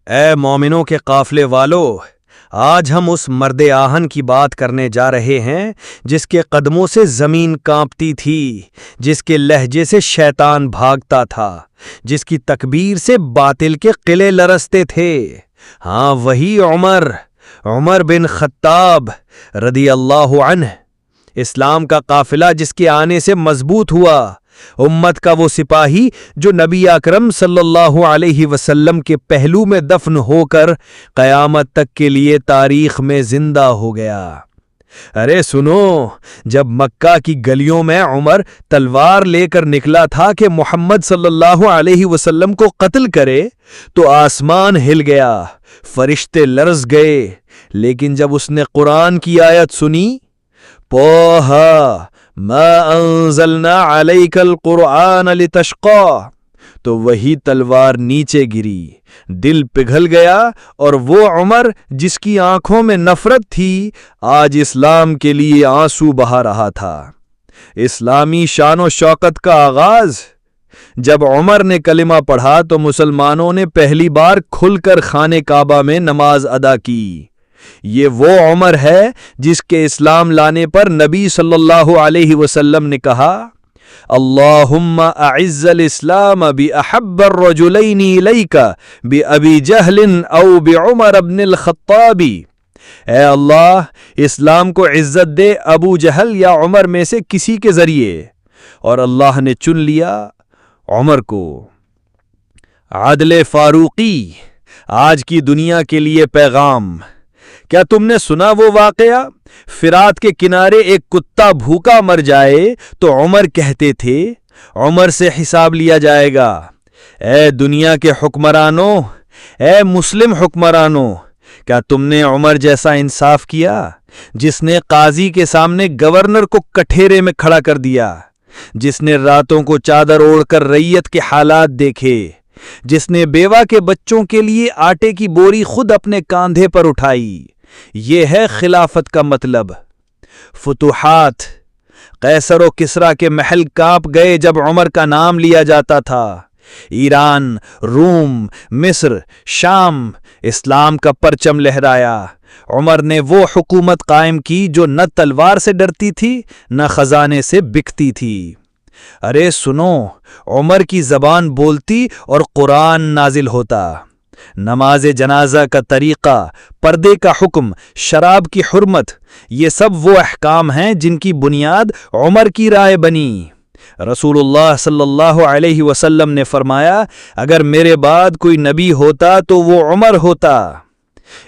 اے مومنوں کے قافلے والو، آج ہم اس مرد آہن کی بات کرنے جا رہے ہیں جس کے قدموں سے زمین کانپتی تھی، جس کے لہجے سے شیطان بھاگتا تھا، جس کی تکبیر سے باطل کے قلعے لرزتے تھے۔ ہاں، وہی عمر بن خطاب رضی اللہ عنہ، اسلام کا قافلہ جس کے آنے سے مضبوط ہوا، امت کا وہ سپاہی جو نبی اکرم صلی اللہ علیہ وسلم کے پہلو میں دفن ہو کر قیامت تک کے لیے تاریخ میں زندہ ہو گیا۔ ارے سنو، جب مکہ کی گلیوں میں عمر تلوار لے کر نکلا تھا کہ محمد صلی اللہ علیہ وسلم کو قتل کرے تو آسمان ہل گیا، فرشتے لرز گئے، لیکن جب اس نے قرآن کی آیت سنی، ما انزلنا علیک القرآن لتشقى، تو وہی تلوار نیچے گری، دل پگھل گیا، اور وہ عمر جس کی آنکھوں میں نفرت تھی آج اسلام کے لیے آنسو بہا رہا تھا۔ اسلامی شان و شوکت کا آغاز۔ جب عمر نے کلمہ پڑھا تو مسلمانوں نے پہلی بار کھل کر خانہ کعبہ میں نماز ادا کی۔ یہ وہ عمر ہے جس کے اسلام لانے پر نبی صلی اللہ علیہ وسلم نے کہا، اللہم اعز الاسلام باحب الرجلین الیک بابی جہل او بعمر بن الخطاب۔ اے اللہ، اسلام کو عزت دے ابو جہل یا عمر میں سے کسی کے ذریعے، اور اللہ نے چن لیا عمر کو۔ عدل فاروقی، آج کی دنیا کے لیے پیغام۔ کیا تم نے سنا وہ واقعہ؟ فرات کے کنارے ایک کتا بھوکا مر جائے تو عمر کہتے تھے، عمر سے حساب لیا جائے گا۔ اے دنیا کے حکمرانوں، اے مسلم حکمرانوں، کیا تم نے عمر جیسا انصاف کیا، جس نے قاضی کے سامنے گورنر کو کٹھیرے میں کھڑا کر دیا، جس نے راتوں کو چادر اوڑھ کر رعیت کے حالات دیکھے، جس نے بیوہ کے بچوں کے لیے آٹے کی بوری خود اپنے کاندھے پر اٹھائی؟ یہ ہے خلافت کا مطلب۔ فتوحات، قیصر و کسریٰ کے محل کانپ گئے جب عمر کا نام لیا جاتا تھا۔ ایران، روم، مصر، شام، اسلام کا پرچم لہرایا۔ عمر نے وہ حکومت قائم کی جو نہ تلوار سے ڈرتی تھی نہ خزانے سے بکتی تھی۔ ارے سنو، عمر کی زبان بولتی اور قرآن نازل ہوتا۔ نماز جنازہ کا طریقہ، پردے کا حکم، شراب کی حرمت، یہ سب وہ احکام ہیں جن کی بنیاد عمر کی رائے بنی۔ رسول اللہ صلی اللہ علیہ وسلم نے فرمایا، اگر میرے بعد کوئی نبی ہوتا تو وہ عمر ہوتا۔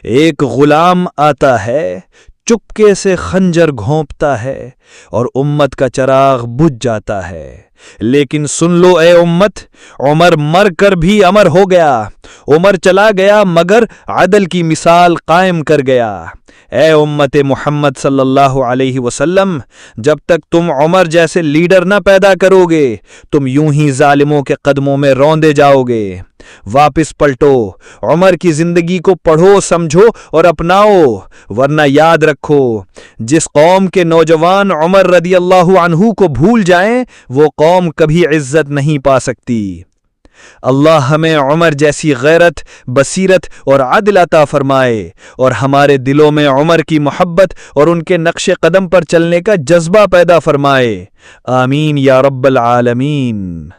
ایک غلام آتا ہے، چپکے سے خنجر گھونپتا ہے اور امت کا چراغ بجھ جاتا ہے، لیکن سن لو اے امت، عمر مر کر بھی امر ہو گیا۔ عمر چلا گیا مگر عدل کی مثال قائم کر گیا۔ اے امت محمد صلی اللہ علیہ وسلم، جب تک تم عمر جیسے لیڈر نہ پیدا کرو گے تم یوں ہی ظالموں کے قدموں میں روندے جاؤ گے۔ واپس پلٹو، عمر کی زندگی کو پڑھو، سمجھو اور اپناؤ، ورنہ یاد رکھو، جس قوم کے نوجوان عمر رضی اللہ عنہ کو بھول جائیں وہ قوم کبھی عزت نہیں پا سکتی۔ اللہ ہمیں عمر جیسی غیرت، بصیرت اور عدل عطا فرمائے، اور ہمارے دلوں میں عمر کی محبت اور ان کے نقش قدم پر چلنے کا جذبہ پیدا فرمائے۔ آمین یا رب العالمین۔